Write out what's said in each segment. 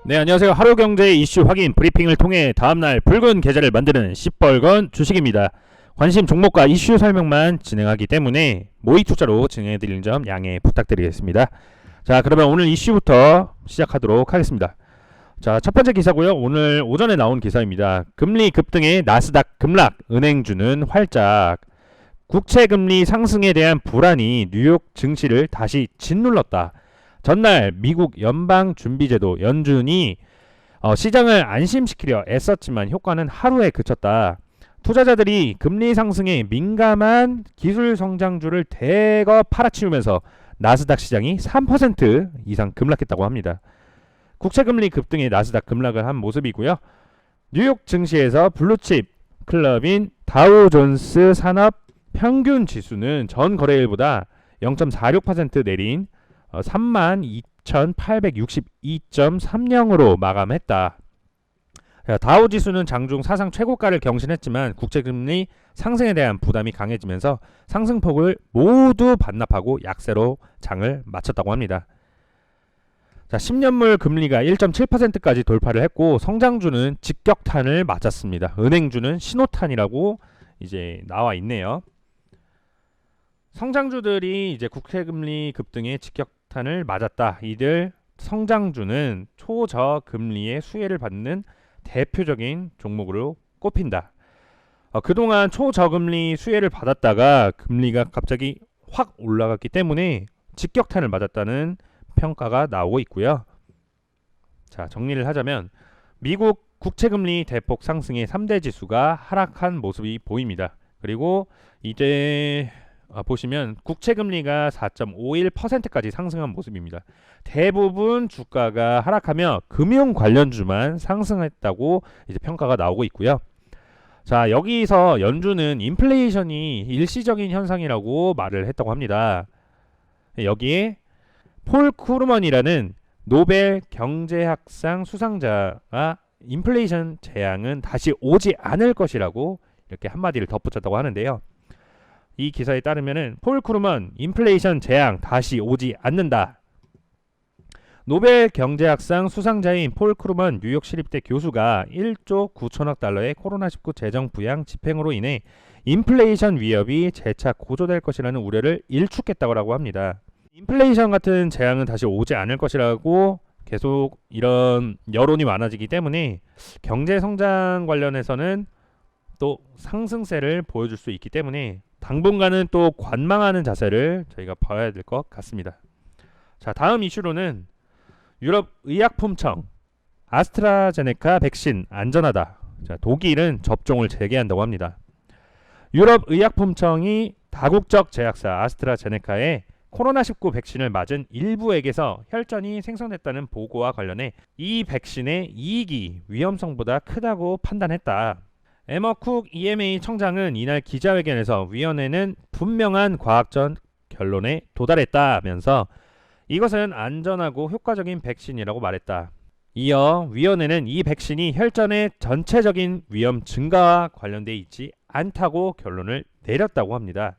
네, 안녕하세요. 하루경제 이슈 확인 브리핑을 통해 다음날 붉은 계좌를 만드는 시뻘건 주식입니다. 관심 종목과 이슈 설명만 진행하기 때문에 모의 투자로 진행해드리는 점 양해 부탁드리겠습니다. 자, 그러면 오늘 이슈부터 시작하도록 하겠습니다. 자, 첫 번째 기사고요. 오늘 오전에 나온 기사입니다. 금리 급등에 나스닥 급락, 은행주는 활짝. 국채금리 상승에 대한 불안이 뉴욕 증시를 다시 짓눌렀다. 전날 미국 연방준비제도 연준이 시장을 안심시키려 애썼지만 효과는 하루에 그쳤다. 투자자들이 금리 상승에 민감한 기술 성장주를 대거 팔아치우면서 나스닥 시장이 3% 이상 급락했다고 합니다. 국채금리 급등에 나스닥 급락을 한 모습이고요. 뉴욕 증시에서 블루칩 클럽인 다우존스 산업 평균 지수는 전 거래일보다 0.46% 내린 32,862.30으로 마감했다. 다우지수는 장중 사상 최고가를 경신했지만 국채금리 상승에 대한 부담이 강해지면서 상승폭을 모두 반납하고 약세로 장을 마쳤다고 합니다. 자, 10년물 금리가 1.7%까지 돌파를 했고 성장주는 직격탄을 맞았습니다. 은행주는 신호탄이라고 이제 나와 있네요. 성장주들이 이제 국채금리 급등에 직격탄을 맞았다. 이들 성장주는 초저금리의 수혜를 받는 대표적인 종목으로 꼽힌다. 그동안 초저금리 수혜를 받았다가 금리가 갑자기 확 올라갔기 때문에 직격탄을 맞았다는 평가가 나오고 있고요. 자, 정리를 하자면 미국 국채금리 대폭 상승의 3대 지수가 하락한 모습이 보입니다. 그리고 이제 보시면 국채금리가 4.51%까지 상승한 모습입니다. 대부분 주가가 하락하며 금융 관련주만 상승했다고 이제 평가가 나오고 있고요. 자, 여기서 연준은 인플레이션이 일시적인 현상이라고 말을 했다고 합니다. 여기에 폴 크루먼이라는 노벨 경제학상 수상자가 인플레이션 재앙은 다시 오지 않을 것이라고 이렇게 한마디를 덧붙였다고 하는데요. 이 기사에 따르면은 폴 크루먼 인플레이션 재앙 다시 오지 않는다. 노벨 경제학상 수상자인 폴 크루먼 뉴욕 시립대 교수가 1조 9천억 달러의 코로나19 재정 부양 집행으로 인해 인플레이션 위협이 재차 고조될 것이라는 우려를 일축했다고 합니다. 인플레이션 같은 재앙은 다시 오지 않을 것이라고 계속 이런 여론이 많아지기 때문에 경제 성장 관련해서는 또 상승세를 보여줄 수 있기 때문에 당분간은 또 관망하는 자세를 저희가 봐야 될 것 같습니다. 자, 다음 이슈로는 유럽 의약품청 아스트라제네카 백신 안전하다. 자, 독일은 접종을 재개한다고 합니다. 유럽 의약품청이 다국적 제약사 아스트라제네카에 코로나19 백신을 맞은 일부에게서 혈전이 생성됐다는 보고와 관련해 이 백신의 이익이 위험성보다 크다고 판단했다. 에머쿡 EMA 청장은 이날 기자회견에서 위원회는 분명한 과학적 결론에 도달했다면서 이것은 안전하고 효과적인 백신이라고 말했다. 이어 위원회는 이 백신이 혈전의 전체적인 위험 증가와 관련돼 있지 않다고 결론을 내렸다고 합니다.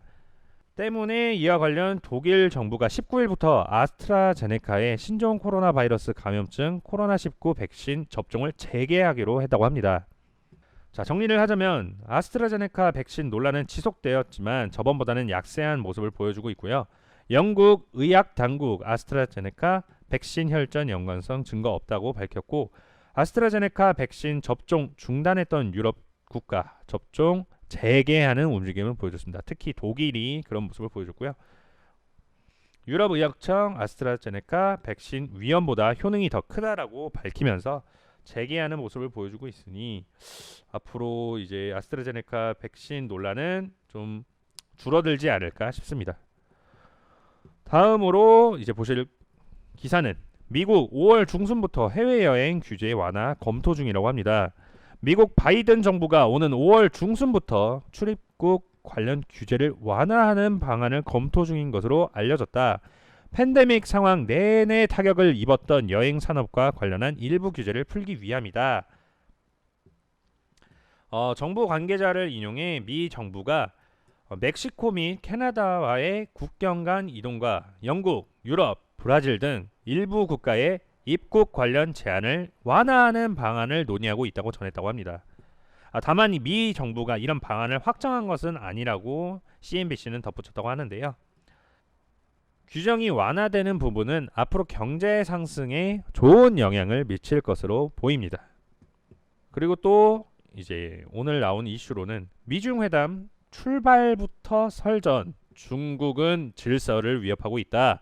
때문에 이와 관련 독일 정부가 19일부터 아스트라제네카의 신종 코로나 바이러스 감염증 코로나19 백신 접종을 재개하기로 했다고 합니다. 자, 정리를 하자면 아스트라제네카 백신 논란은 지속되었지만 저번보다는 약세한 모습을 보여주고 있고요. 영국 의학 당국 아스트라제네카 백신 혈전 연관성 증거 없다고 밝혔고 아스트라제네카 백신 접종 중단했던 유럽 국가 접종 재개하는 움직임을 보여줬습니다. 특히 독일이 그런 모습을 보여줬고요. 유럽의학청 아스트라제네카 백신 위험보다 효능이 더 크다라고 밝히면서 재개하는 모습을 보여주고 있으니 앞으로 이제 아스트라제네카 백신 논란은 좀 줄어들지 않을까 싶습니다. 다음으로 이제 보실 기사는 미국 5월 중순부터 해외여행 규제 완화 검토 중이라고 합니다. 미국 바이든 정부가 오는 5월 중순부터 출입국 관련 규제를 완화하는 방안을 검토 중인 것으로 알려졌다. 팬데믹 상황 내내 타격을 입었던 여행 산업과 관련한 일부 규제를 풀기 위함이다. 정부 관계자를 인용해 미 정부가 멕시코 및 캐나다와의 국경 간 이동과 영국, 유럽, 브라질 등 일부 국가의 입국 관련 제한을 완화하는 방안을 논의하고 있다고 전했다고 합니다. 다만 미 정부가 이런 방안을 확정한 것은 아니라고 CNBC는 덧붙였다고 하는데요. 규정이 완화되는 부분은 앞으로 경제 상승에 좋은 영향을 미칠 것으로 보입니다. 그리고 또 이제 오늘 나온 이슈로는 미중 회담 출발부터 설전, 중국은 질서를 위협하고 있다.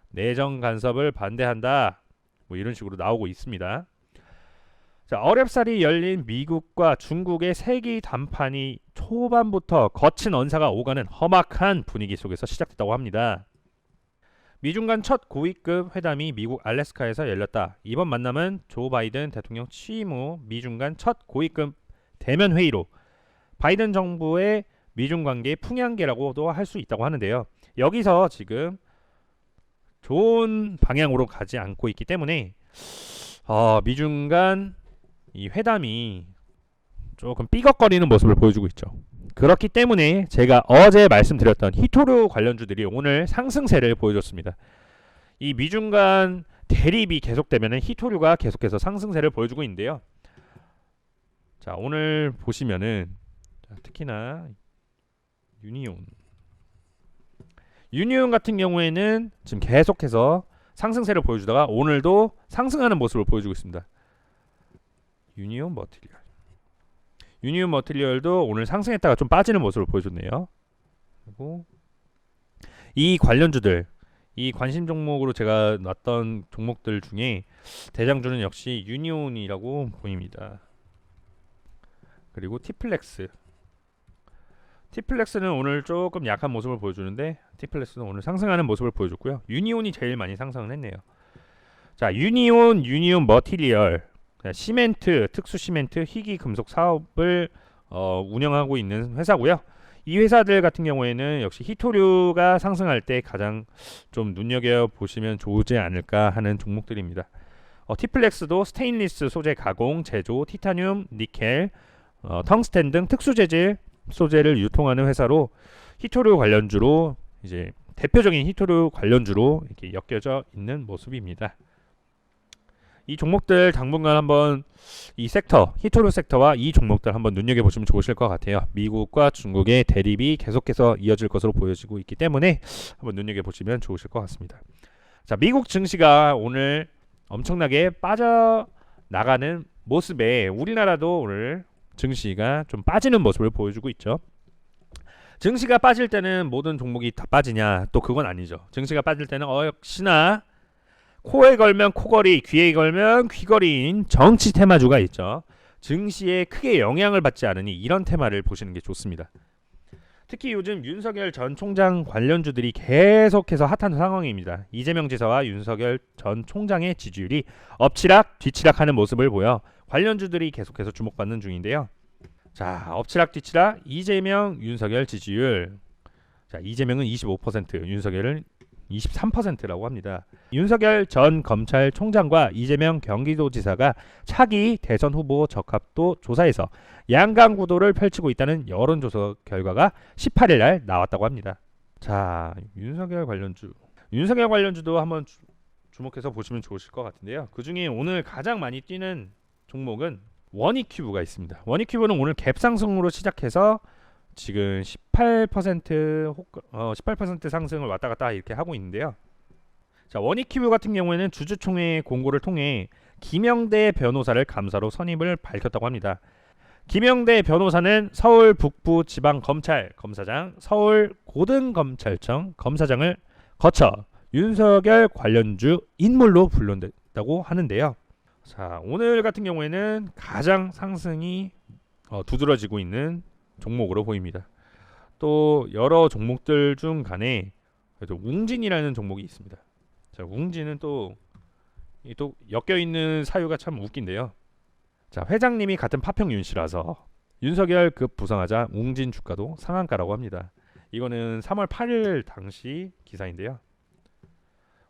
내정 간섭을 반대한다. 뭐 이런 식으로 나오고 있습니다. 자, 어렵사리 열린 미국과 중국의 세기 담판이 초반부터 거친 언사가 오가는 험악한 분위기 속에서 시작됐다고 합니다. 미중 간 첫 고위급 회담이 미국 알래스카에서 열렸다. 이번 만남은 조 바이든 대통령 취임 후 미중 간 첫 고위급 대면 회의로 바이든 정부의 미중 관계의 풍향계라고도 할 수 있다고 하는데요. 여기서 지금 좋은 방향으로 가지 않고 있기 때문에 미중 간 이 회담이 조금 삐걱거리는 모습을 보여주고 있죠. 그렇기 때문에 제가 어제 말씀드렸던 히토류 관련주들이 오늘 상승세를 보여줬습니다. 이 미중 간 대립이 계속되면 히토류가 계속해서 상승세를 보여주고 있는데요. 자, 오늘 보시면은 특히나 유니온 같은 경우에는 지금 계속해서 상승세를 보여주다가 오늘도 상승하는 모습을 보여주고 있습니다. 유니온 머티리얼도 오늘 상승했다가 좀 빠지는 모습을 보여줬네요. 그리고 이 관련주들, 이 관심 종목으로 제가 놨던 종목들 중에 대장주는 역시 유니온이라고 보입니다. 그리고 티플렉스는 오늘 조금 약한 모습을 보여주는데 티플렉스는 오늘 상승하는 모습을 보여줬고요. 유니온이 제일 많이 상승을 했네요. 자, 유니온 머티리얼, 시멘트, 특수 시멘트, 희귀 금속 사업을 운영하고 있는 회사고요. 이 회사들 같은 경우에는 역시 히토류가 상승할 때 가장 좀 눈여겨 보시면 좋지 않을까 하는 종목들입니다. 티플렉스도 스테인리스 소재 가공, 제조, 티타늄, 니켈, 텅스텐 등 특수 재질 소재를 유통하는 회사로 히토류 관련주로 이제 대표적인 히토류 관련주로 이렇게 엮여져 있는 모습입니다. 이 종목들 당분간 한번 이 섹터, 히토류 섹터와 이 종목들 한번 눈여겨보시면 좋으실 것 같아요. 미국과 중국의 대립이 계속해서 이어질 것으로 보여지고 있기 때문에 한번 눈여겨보시면 좋으실 것 같습니다. 자, 미국 증시가 오늘 엄청나게 빠져나가는 모습에 우리나라도 오늘 증시가 좀 빠지는 모습을 보여주고 있죠. 증시가 빠질 때는 모든 종목이 다 빠지냐? 또 그건 아니죠. 증시가 빠질 때는 역시나 코에 걸면 코걸이, 귀에 걸면 귀걸이인 정치 테마주가 있죠. 증시에 크게 영향을 받지 않으니 이런 테마를 보시는 게 좋습니다. 특히 요즘 윤석열 전 총장 관련주들이 계속해서 핫한 상황입니다. 이재명 지사와 윤석열 전 총장의 지지율이 엎치락 뒤치락하는 모습을 보여 관련주들이 계속해서 주목받는 중인데요. 자, 엎치락 뒤치락 이재명 윤석열 지지율. 자, 이재명은 25%, 윤석열은 23%라고 합니다. 윤석열 전 검찰총장과 이재명 경기도지사가 차기 대선 후보 적합도 조사에서 양강 구도를 펼치고 있다는 여론조사 결과가 18일 날 나왔다고 합니다. 자, 윤석열 관련주도 한번 주목해서 보시면 좋으실 것 같은데요. 그 중에 오늘 가장 많이 뛰는 종목은 원익큐브가 있습니다. 원익큐브는 오늘 갭상승으로 시작해서 지금 18% 상승을 왔다 갔다 이렇게 하고 있는데요. 자, 원익큐브 같은 경우에는 주주총회 공고를 통해 김영대 변호사를 감사로 선임을 밝혔다고 합니다. 김영대 변호사는 서울 북부지방검찰 검사장, 서울 고등검찰청 검사장을 거쳐 윤석열 관련주 인물로 분류됐다고 하는데요. 자, 오늘 같은 경우에는 가장 상승이 두드러지고 있는 종목으로 보입니다. 또 여러 종목들 중 간에 웅진이라는 종목이 있습니다. 자, 웅진은 또 엮여 있는 사유가 참 웃긴데요. 자, 회장님이 같은 파평 윤씨라서 윤석열급 부상하자 웅진 주가도 상한가라고 합니다. 이거는 3월 8일 당시 기사인데요.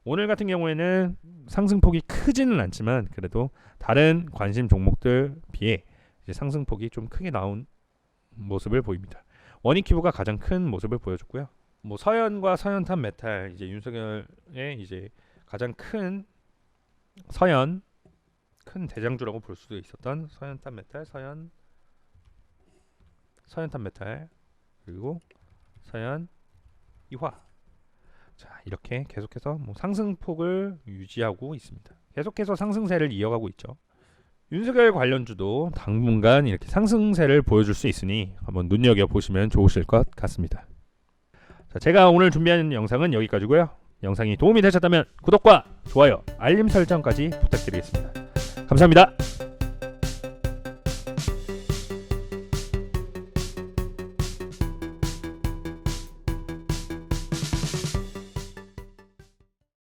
오늘 같은 경우에는 상승폭이 크지는 않지만 그래도 다른 관심 종목들 비해 이제 상승폭이 좀 크게 나온 모습을 보입니다. 원익큐브가 가장 큰 모습을 보여줬고요. 뭐 서연과 서연탄 메탈, 이제 윤석열의 이제 가장 큰 서현, 큰 대장주라고 볼 수도 있었던 서현탄메탈, 서현탄메탈, 그리고 서현 이화. 자, 이렇게 계속해서 뭐 상승폭을 유지하고 있습니다. 계속해서 상승세를 이어가고 있죠. 윤석열 관련주도 당분간 이렇게 상승세를 보여줄 수 있으니 한번 눈여겨보시면 좋으실 것 같습니다. 자, 제가 오늘 준비한 영상은 여기까지고요. 영상이 도움이 되셨다면 구독과 좋아요, 알림 설정까지 부탁드리겠습니다. 감사합니다.